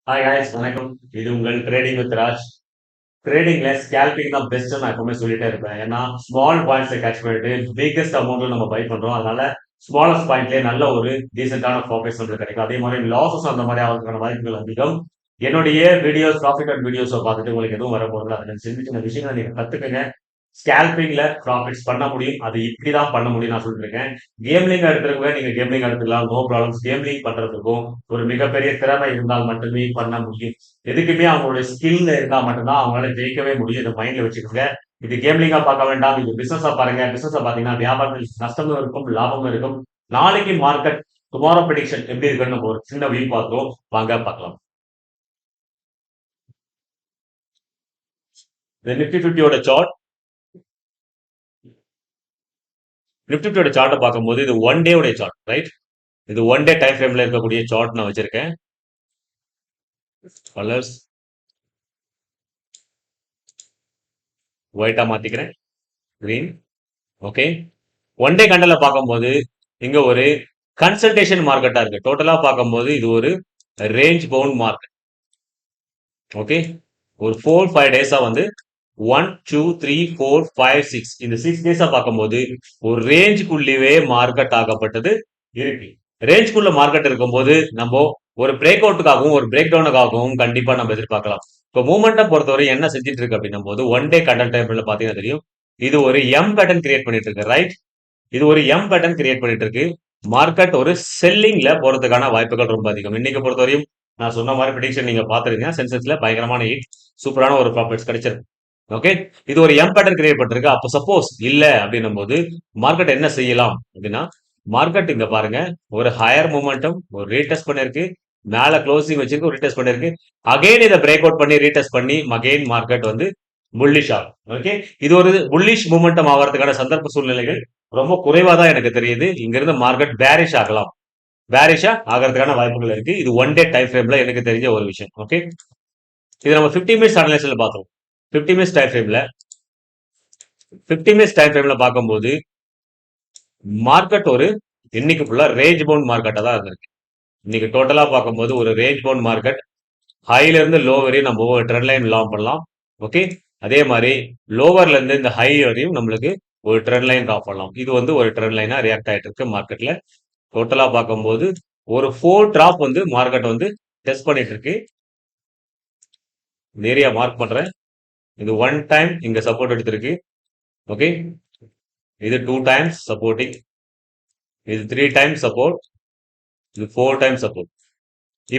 Hi guys வணக்கம். இது உங்கள் ட்ரேடிங் வித் ராஜ். ட்ரேடிங்ல ஸ்கேல்பிங் தான் பெஸ்ட் நான் எப்பவுமே சொல்லிட்டே இருப்பேன். ஏன்னா ஸ்மால் பாயிண்ட்ஸை கேட்ச் பண்ணிட்டு பிக்கஸ்ட் அமௌண்ட்ல நம்ம பை பண்றோம். அதனால ஸ்மாலஸ்ட் பாயிண்ட்லயே நல்ல ஒரு டீசென்டான ப்ராஃபிட்ஸ் நம்மளுக்கு கிடைக்கும். அதே மாதிரி லாசஸ் அந்த மாதிரி ஆகிறதுக்கான வாய்ப்புகள் அதிகம். என்னுடைய வீடியோஸ் ப்ராஃபிட் அண்ட் வீடியோஸை பார்த்துட்டு உங்களுக்கு எதுவும் வரப்போறது அதில் சின்ன சின்ன விஷயங்களை நீங்க கத்துக்கங்க. ஸ்கேல்பிங்ல ப்ராஃபிட்ஸ் பண்ண முடியும். அது இப்படிதான் பண்ண முடியும் நான் சொல்லிட்டு இருக்கேன். கேம்லிங் எடுத்துருக்கவே நீங்க கேம்லிங் எடுத்துக்கலாம், நோ ப்ராப்ளம்ஸ். கேம்லிங் பண்றதுக்கும் ஒரு மிகப்பெரிய திறமை இருந்தால் மட்டுமே பண்ண முடியும். எதுக்குமே அவங்களுடைய ஸ்கில்ல இருந்தா மட்டும்தான் அவங்களால ஜெயிக்கவே முடியும். இதை மைண்ட்ல வச்சுக்கோங்க. இது கேம்லிங்கா பார்க்க வேண்டாம், இது பிசினஸா பாருங்க. பிசினஸா பாத்தீங்கன்னா வியாபாரத்தில் நஷ்டமும் இருக்கும், லாபமும் இருக்கும். நாளைக்கு மார்க்கெட் டுமாரோ ப்ரெடிக்ஷன் எப்படி இருக்குன்னு நம்ம ஒரு சின்ன வியூ பார்த்தோம். வாங்க பார்க்கலாம். இந்த நிப்டி 50யோட சார்ட், நிப்டி 50யோட சார்ட்டை பார்க்கும்போது இது ஒன் டே உடைய சார்ட், ரைட்? இது ஒன் டே டைம் ஃப்ரேம்ல இருக்கக்கூடிய சார்ட் நான் வச்சிருக்கேன். கலர்ஸ் ஒயிட்டா மாத்திக்கிறேன், கிரீன். ஓகே, ஒன் டே கண்டல பார்க்கும்போது இங்க ஒரு கன்சல்டேஷன் மார்க்கெட்டா இருக்கு. டோட்டலா பார்க்கும்போது இது ஒரு ரேஞ்ச் பவுண்ட் மார்க்கெட். ஓகே, ஒரு 4-5 டேஸா வந்து 1 2 3 4 5 6 இந்த 6 டேஸா பார்க்கும்போது ஒரு ரேஞ்சுக்குள்ளேயே மார்க்கெட் ஆகப்பட்டது இருக்கு. ரேஞ்சுக்குள்ள மார்க்கெட் இருக்கும்போது நம்ம ஒரு பிரேக் அவுட்டுக்காகவும் ஒரு பிரேக் டவுனுக்காகவும் கண்டிப்பா நம்ம எதிர்பார்க்கலாம். இப்போ மூமெண்ட்டை பொறுத்தவரை என்ன செஞ்சுட்டு இருக்கு அப்படின்னும் போது ஒன் டே கண்டல் டைம்ல பாத்தீங்கன்னா தெரியும், இது ஒரு எம் பேட்டர்ன் கிரியேட் பண்ணிட்டு இருக்கு, ரைட்? இது ஒரு எம் பேட்டர்ன் கிரியேட் பண்ணிட்டு இருக்கு. மார்க்கெட் ஒரு செல்லிங்ல போறதுக்கான வாய்ப்புகள் ரொம்ப அதிகம். இன்னைக்கு பொறுத்தவரையும் நான் சொன்ன மாதிரி ப்ரெடிக்ஷன் நீங்க பாத்துருக்கீங்க. சென்செக்ஸ்ல பயங்கரமான ஹிட், சூப்பரான ஒரு ப்ராஃபிட்ஸ் கிடைச்சிருக்கு. ஓகே, இது ஒரு எம் பேட்டர்ன் கிரியேட் பண்ணிருக்கு. அப்ப சப்போஸ் இல்ல அப்படின்னும் போது மார்க்கெட் என்ன செய்யலாம் அப்படின்னா, மார்க்கெட் இங்க பாருங்க, ஒரு ஹையர் மூமெண்டம் ஒரு ரீடெஸ்ட் பண்ணிருக்கு, மேல க்ளோசிங் வச்சிருக்கு, ஒரு ரீடெஸ்ட் பண்ணிருக்கு. அகைன் இதை பிரேக் அவுட் பண்ணி ரீடெஸ்ட் பண்ணி அகைன் மார்க்கெட் வந்து புல்லிஷ் ஆகும். ஓகே, இது ஒரு புல்லிஷ் மூமெண்டம் ஆகிறதுக்கான சந்தர்ப்ப சூழ்நிலைகள் ரொம்ப குறைவா தான் எனக்கு தெரியுது. இங்க இருந்து மார்க்கெட் பேரிஷ் ஆகலாம், பேரிஷா ஆகிறதுக்கான வாய்ப்புகள் இருக்கு. இது ஒன் டே டைம் ஃப்ரேம்ல எனக்கு தெரிஞ்ச ஒரு விஷயம். ஓகே, இது நம்ம 50 மினிட்ஸ் அனலைஸ்ல பார்த்தோம். 50 மினிட்ஸ் டைம் ஃப்ரேம்ல 50 மினிட்ஸ் டைம் ஃப்ரேம்ல பார்க்கும்போது மார்க்கெட் ஒரு இன்னைக்கு ஃபுல்லா ரேஞ்ச் பவுண்ட் மார்க்கெட்டா தான் இருக்கு. இன்னைக்கு டோட்டலா பார்க்கும்போது ஒரு ரேஞ்ச் பவுண்ட் மார்க்கெட், ஹைல இருந்து லோ வரையும் நம்ம ஒரு ட்ரெண்ட் லைன் லாங் பண்ணலாம். ஓகே, அதே மாதிரி லோவர்ல இருந்து இந்த ஹை வரையும் நம்மளுக்கு ஒரு ட்ரெண்ட் லைன் ட்ராப் பண்ணலாம். இது வந்து ஒரு ட்ரெண்ட் லைனா ரியாக்ட் ஆயிட்டு இருக்கு மார்க்கெட்ல. டோட்டலா பார்க்கும்போது ஒரு 4 டிராப் வந்து மார்க்கெட் வந்து டெஸ்ட் பண்ணிட்டு இருக்கு. இந்த ஏரியா மார்க் பண்றேன். இது ஒன் டைம் இங்க சப்போர்ட் எடுத்திருக்கு. ஓகே, இது 2 டைம்ஸ் சப்போர்ட்டிங், இது 3 டைம்ஸ் சப்போர்ட், இது 4 டைம்ஸ் சப்போர்ட்.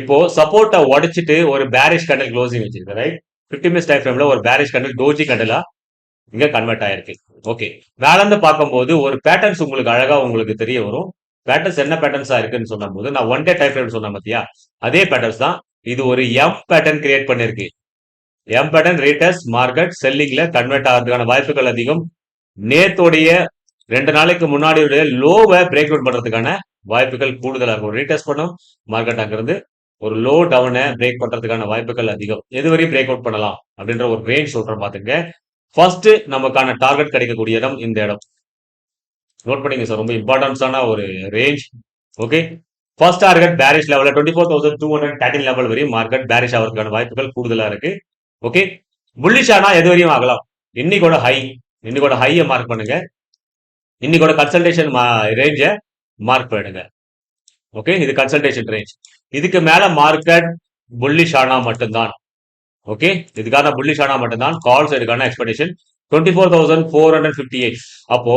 இப்போ சப்போர்ட்டை உடைச்சிட்டு ஒரு பேரிஷ் கண்டல் க்ளோசிங் வச்சிருக்கு, ரைட்? 50 மினிட்ஸ் டைம் ஃப்ரேம்ல ஒரு பேரிஷ் கண்டல் டோஜி கண்டலா இங்க கன்வெர்ட் ஆயிருக்கு. ஓகே, மேல இருந்து பார்க்கும்போது ஒரு பேட்டர்ன்ஸ் உங்களுக்கு அழகா உங்களுக்கு தெரிய வரும். பேட்டர்ன்ஸ் என்ன பேட்டர்ன்ஸா இருக்குன்னு சொன்னும் போது நான் ஒன் டே டைம் ஃப்ரேம் சொன்னேன் பாத்தியா, அதே பேட்டர்ன்ஸ் தான். இது ஒரு எம் பேட்டர்ன் கிரியேட் பண்ணிருக்கு. எம் பேட்டர்ன் ரீடெஸ்ட் மார்க்கெட் செல்லிங்ல கன்வெர்ட் ஆகிறதுக்கான வாய்ப்புகள் அதிகம். நேத்தோடைய 2 நாளைக்கு முன்னாடியுடைய லோவை பிரேக் அவுட் பண்றதுக்கான வாய்ப்புகள் கூடுதலாக இருக்கும். ரீடெஸ்ட் பண்ணும் மார்க்கெட் அங்கிருந்து ஒரு லோ டவுனை பிரேக் பண்றதுக்கான வாய்ப்புகள் அதிகம். எது வரையும் பிரேக் அவுட் பண்ணலாம் அப்படின்ற ஒரு ரேஞ்ச் சொல்றேன் பாத்துங்க. ஃபர்ஸ்ட் நமக்கான டார்கெட் கிடைக்கக்கூடிய இடம் இந்த இடம். நோட் பண்ணிங்க சார், ரொம்ப இம்பார்ட்டன்ஸான ஒரு range. Okay, first target bearish லெவல்ல 24,213 லெவல் வரையும் மார்க்கெட் பேரிஷ் ஆகிறதுக்கான வாய்ப்புகள் கூடுதலா இருக்கு. ஓகே, புல்லிஷ் ஆனா எது வரையும் ஆகலாம். இன்னைக்கோட ஹை, இன்னைக்கோட ஹையை மார்க் பண்ணுங்க. இன்னைக்கோட கன்சல்டேஷன் ரேஞ்சை மார்க் பண்ணுங்க. ஓகே, இது கன்சல்டேஷன் ரேஞ்ச். இதுக்கு மேல மார்க்கெட் புல்லிஷ் ஆனா மட்டும்தான். ஓகே, இதுக்கான புல்லிஷ் ஆனா மட்டும்தான் கால் சைடுக்கான எக்ஸ்பெக்டேஷன் 24,458. அப்போ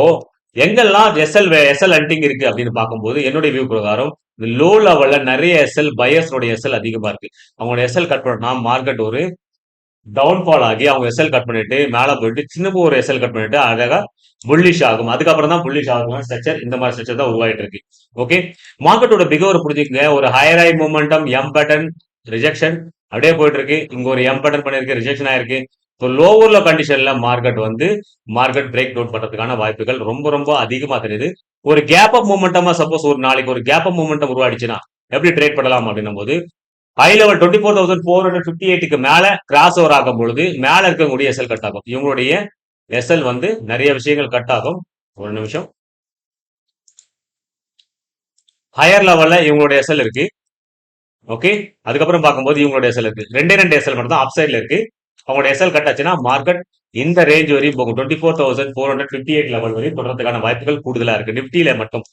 எங்கெல்லாம் எஸ்எல் ஹண்டிங் இருக்கு அப்படின்னு பார்க்கும்போது என்னுடைய வியூ பிரகாரம் லோ லெவல்ல நிறைய எஸ்எல் பயர்ஸோட எஸ்எல் அதிகமா இருக்கு. அவங்களோட எஸ்எல் கட் பண்ணா மார்க்கெட் ஒரு டவுன்ஃபால் ஆகி அவங்க எஸ்எல் கட் பண்ணிட்டு மேல போயிட்டு சின்ன ஒரு எஸ்எல் கட் பண்ணிட்டு அழகா புல்லிஷ் ஆகும். அதுக்கப்புறம் தான் புல்லிஷ் ஆகும் ஸ்ட்ரக்சர். இந்த மாதிரி ஸ்ட்ரக்சர் தான் உருவாயிட்டு இருக்கு. ஓகே, மார்க்கெட்டோட பிகவர் புரிஞ்சுக்கங்க. ஒரு higher high momentum M pattern rejection அப்படியே போயிட்டு இருக்கு. இங்க ஒரு எம் பேட்டர்ன் பண்ணிருக்கு, ரிஜெக்ஷன் ஆயிருக்கு. இப்போ லோவர்ல கண்டிஷன்ல மார்க்கெட் வந்து மார்க்கெட் பிரேக் டவுன் பண்றதுக்கான வாய்ப்புகள் ரொம்ப ரொம்ப அதிகமா தெரியுது. ஒரு கேப் அப் மூமெண்டமா சப்போஸ் ஒரு நாளைக்கு ஒரு கேப் அப் மூமெண்டம் உருவாடிச்சுன்னா எப்படி ட்ரேட் பண்ணலாம் அப்படின்னும் போது ஹை லெவல் 24,458க்கு மேல கிராஸ் ஓவர் ஆகும் பொழுது மேல இருக்கக்கூடிய எஸ்எல் கட் ஆகும். இவங்களுடைய எஸ்எல் வந்து நிறைய விஷயங்கள் கட் ஆகும். ஒரு நிமிஷம், ஹையர் லெவல்ல இவங்களுடைய எஸ்எல் இருக்கு. ஓகே. அதுக்கப்புறம் பார்க்கும்போது இவங்களோட எஸ்எல் இருக்கு. ரெண்டு எஸ்எல் மட்டும் தான் அப் சைட்ல இருக்கு. அவங்களோட எஸ்எல் கட் ஆச்சுன்னா மார்க்கெட் இந்த ரேஞ்ச் வரையும் போகும். 24,458 லெவல் வரையும் தொடர்றதுக்கான வாய்ப்புகள் கூடுதலா இருக்கு நிப்டியில மட்டும்.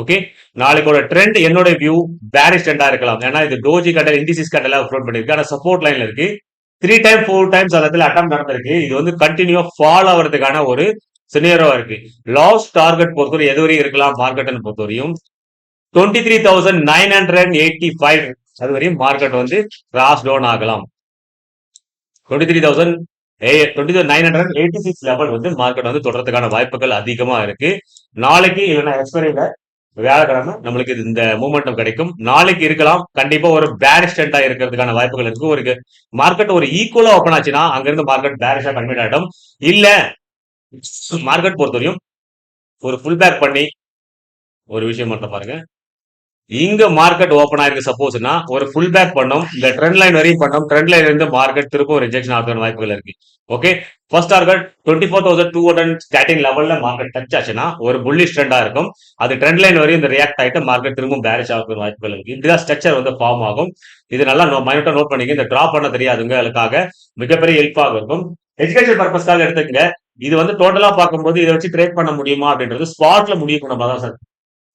ஓகே. நாளைக்கோட ட்ரெண்ட் என்னோட வியூ பேரிஷ் ட்ரெண்டா இருக்கலாம். ஏன்னா இது டோஜி கண்டல் இண்டிசிஸ் கண்டல அப்லோட் பண்ணிருக்கு. ஆனா சப்போர்ட் லைன்ல இருக்கு. 3 டைம் 4 டைம்ஸ் அந்த இடத்துல அட்டம் நடந்திருக்கு. இது வந்து கண்டினியூ ஃபால் ஆகிறதுக்கான ஒரு சினியரோவா இருக்கு. லாஸ் டார்கெட் பொறுத்தவரை எது வரையும் இருக்கலாம் மார்க்கெட் பொறுத்தவரையும் 23,985 அது வரையும் மார்க்கெட் வந்து கிராஸ் டவுன் ஆகலாம். 23,986 லெவல் வந்து மார்க்கெட் வந்து தொடர்றதுக்கான வாய்ப்புகள் அதிகமா இருக்கு. நாளைக்கு இல்லைன்னா எக்ஸ்பைரியில வியாழக்கிழமை நம்மளுக்கு இந்த மூமெண்டம் கிடைக்கும். நாளைக்கு இருக்கலாம். கண்டிப்பா ஒரு பேரிஷ் ட்ரெண்டா இருக்கிறதுக்கான வாய்ப்புகள் இருக்கு. ஒரு மார்க்கெட் ஒரு ஈக்குவலா ஓப்பன் ஆச்சுன்னா அங்கிருந்து மார்க்கெட் பேரிஷா கன்வெர்ட் ஆகிடும். இல்ல மார்க்கெட் பொறுத்தவரையும் ஒரு ஃபுல் பேக் பண்ணி ஒரு விஷயம் மட்டும் பாருங்க. இங்க மார்க்கெட் ஓபன் ஆயிருக்கு சப்போஸ்னா ஒரு ஃபுல் பேக் பண்ணும். இந்த ட்ரெண்ட் லைன் வரையும் பண்ணும். ட்ரெண்ட் லைன் இருந்து மார்க்கெட் திரும்ப ரிஜெக்ஷன் ஆகிறதுக்கான வாய்ப்புகள் இருக்கு. ஓகே. ஃபர்ஸ்ட் டார்கெட் 24,213 லெவல்ல மார்க்கெட் டச் ஆச்சுன்னா ஒரு புல்லிஷ் ட்ரெண்டா இருக்கும். அது ட்ரெண்ட் லைன் வரையும் இந்த ரியாக்ட் ஆயிட்டு மார்க்கெட் திரும்ப பேரிஷ் ஆகிறதுக்கான வாய்ப்புகள் இருக்கு. இப்படிதான் ஸ்ட்ரக்சர் வந்து ஃபார்ம் ஆகும். இது நல்லா மைனூட்டா நோட் பண்ணிக்க. இந்த டிராப் பண்ண தெரியாதுங்களுக்காக மிகப்பெரிய ஹெல்ப்பாக இருக்கும். எஜுகேஷன் பர்பஸ்க்காக எடுத்துக்கங்க. இது வந்து டோட்டலா பார்க்கும்போது இதை வச்சு ட்ரேட் பண்ண முடியுமா அப்படின்றது ஸ்பாட்ல முடிவு பண்ண தான் சார்.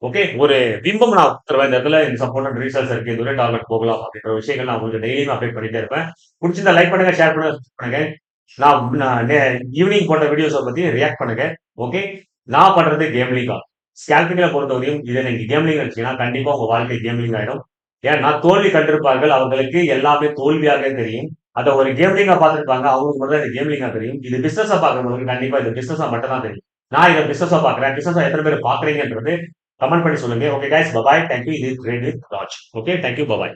ஓகே. ஒரு பிம்பம் நான் தருவேன். இந்த இடத்துல இந்த சப்போர்ட் ரீசர்ச் இருக்கு. இதுவரை டார்கெட் போகலாம் அப்படின்ற விஷயங்கள் நான் உங்களுக்கு டெய்லியும் அப்டேட் பண்ணிட்டே இருப்பேன். பிடிச்சிருந்தா லைக் பண்ணுங்க, ஷேர் பண்ணுங்க. நான் ஈவினிங் போட்ட வீடியோஸை பத்தி ரியாக்ட் பண்ணுங்க. ஓகே. நான் பண்றது கேம்லிங்கா ஸ்கேல்பிங்ல பொறுத்தவரையும் இதை நீங்க கேம்லிங் வச்சீங்கன்னா கண்டிப்பா உங்க வாழ்க்கை கேம்லிங் ஆயிடும். ஏன்னா தோல்வி கண்டிருப்பார்கள். அவங்களுக்கு எல்லாமே தோல்வியாக தெரியும். அதை ஒரு கேம்லிங்கா பார்த்துருப்பாங்க. அவங்களுக்கு மட்டும் இந்த கேம்லிங்கா தெரியும். இது பிசினஸா பார்க்கறவங்களுக்கு கண்டிப்பா இது பிசினஸா மட்டும் தான் தெரியும். நான் இதை பிசினஸா பாக்குறேன். பிசினஸா எத்தனை பேர் பாக்குறீங்கன்றது கமெண்ட் பண்ணி சொல்லுங்க. Okay guys, bye bye. தேங்க்யூ. இது great with Raj. Okay, thank you, bye bye.